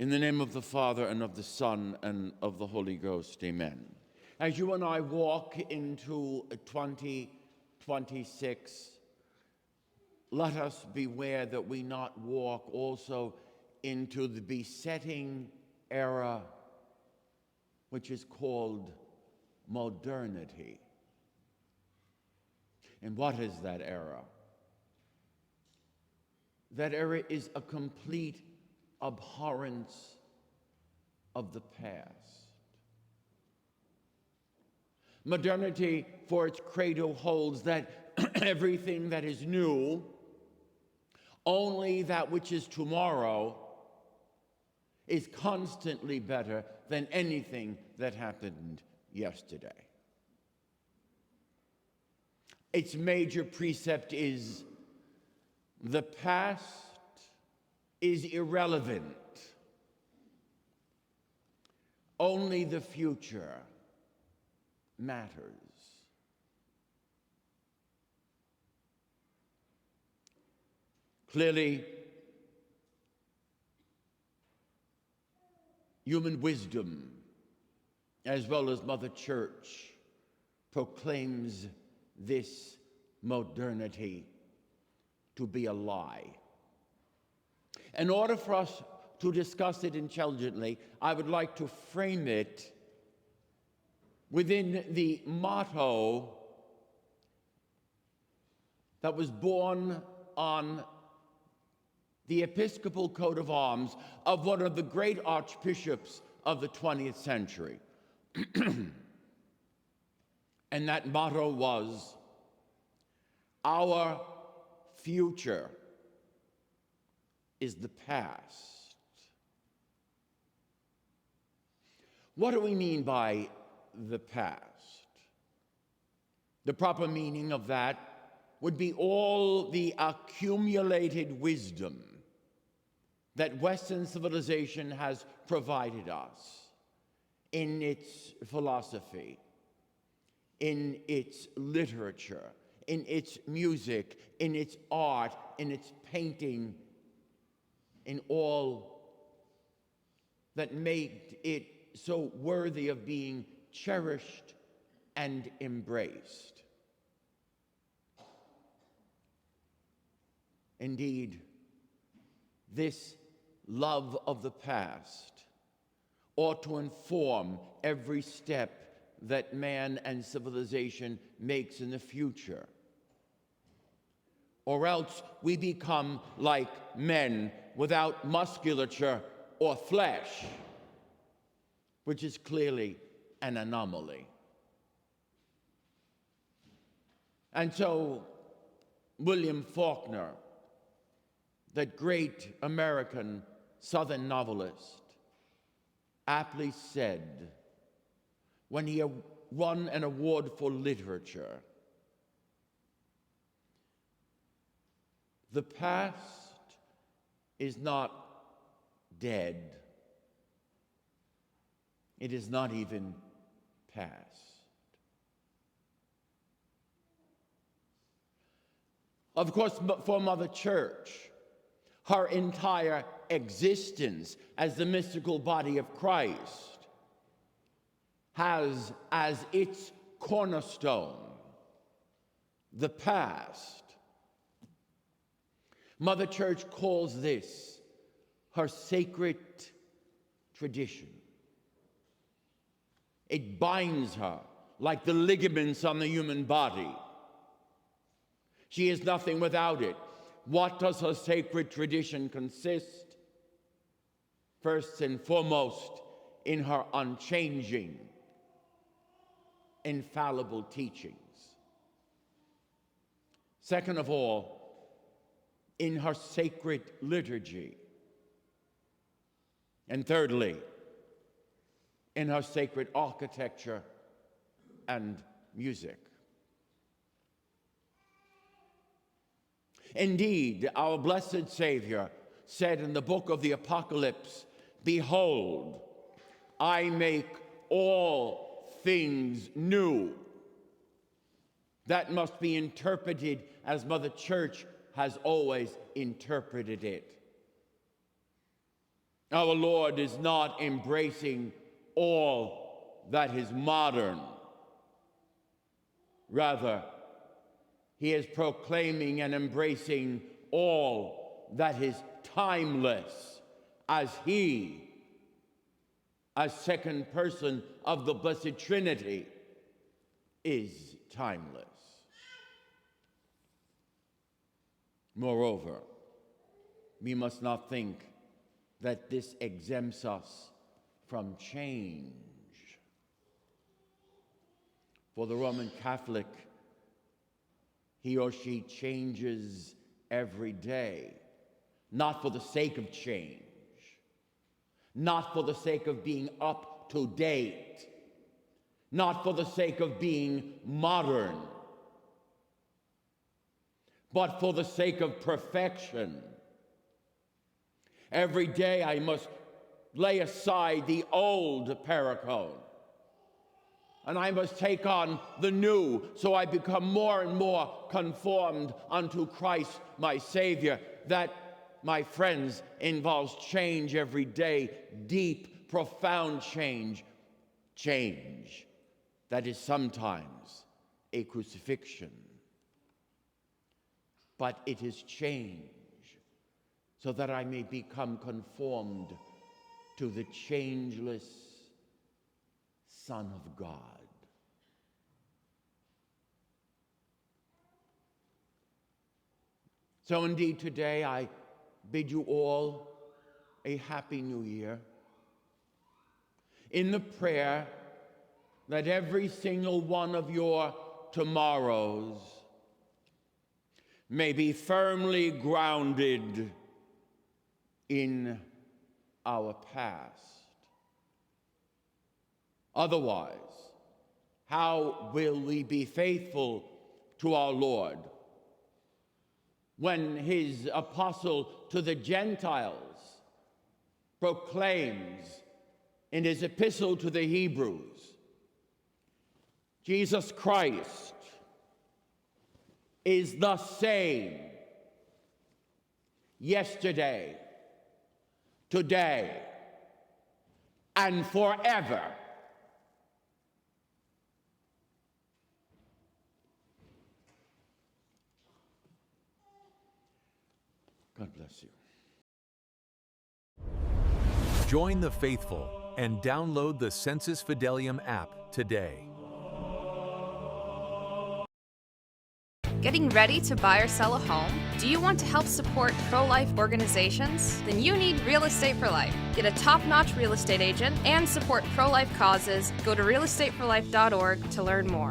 In the name of the Father, and of the Son, and of the Holy Ghost, amen. As you and I walk into 2026, let us beware that we not walk also into the besetting era, which is called modernity. And what is that era? That era is a complete abhorrence of the past. Modernity, for its credo, holds that everything that is new, only that which is tomorrow, is constantly better than anything that happened yesterday. Its major precept is the past is irrelevant. Only the future matters. Clearly, human wisdom, as well as Mother Church, proclaims this modernity to be a lie. In order for us to discuss it intelligently, I would like to frame it within the motto that was born on the Episcopal coat of arms of one of the great archbishops of the 20th century. And that motto was, "Our future is the past." What do we mean by the past? The proper meaning of that would be all the accumulated wisdom that Western civilization has provided us in its philosophy, in its literature, in its music, in its art, in its painting, in all that made it so worthy of being cherished and embraced. Indeed, this love of the past ought to inform every step that man and civilization makes in the future. Or else we become like men without musculature or flesh, which is clearly an anomaly. And so William Faulkner, that great American Southern novelist, aptly said when he won an award for literature, "The past is not dead. It is not even past." Of course, for Mother Church, her entire existence as the mystical body of Christ has as its cornerstone the past. Mother Church calls this her sacred tradition. It binds her like the ligaments on the human body. She is nothing without it. What does her sacred tradition consist? First and foremost, in her unchanging, infallible teachings. Second of all, in her sacred liturgy. And thirdly, in her sacred architecture and music. Indeed, our blessed Savior said in the book of the Apocalypse, "Behold, I make all things new." That must be interpreted as Mother Church has always interpreted it. Our Lord is not embracing all that is modern. Rather, he is proclaiming and embracing all that is timeless, as he, as second person of the Blessed Trinity, is timeless. Moreover, we must not think that this exempts us from change. For the Roman Catholic, he or she changes every day, not for the sake of change, not for the sake of being up to date, not for the sake of being modern, but for the sake of perfection. Every day I must lay aside the old Perricone, and I must take on the new, so I become more and more conformed unto Christ, my Savior. That, my friends, involves change every day, deep, profound change. Change that is sometimes a crucifixion. But it is change so that I may become conformed to the changeless Son of God. So indeed today I bid you all a happy new year, in the prayer that every single one of your tomorrows may be firmly grounded in our past. Otherwise, how will we be faithful to our Lord when his apostle to the Gentiles proclaims in his epistle to the Hebrews, Jesus Christ is the same yesterday, today, and forever. God bless you. Join the faithful and download the Sensus Fidelium app today. Getting ready to buy or sell a home? Do you want to help support pro-life organizations? Then you need Real Estate for Life. Get a top-notch real estate agent and support pro-life causes. Go to realestateforlife.org to learn more.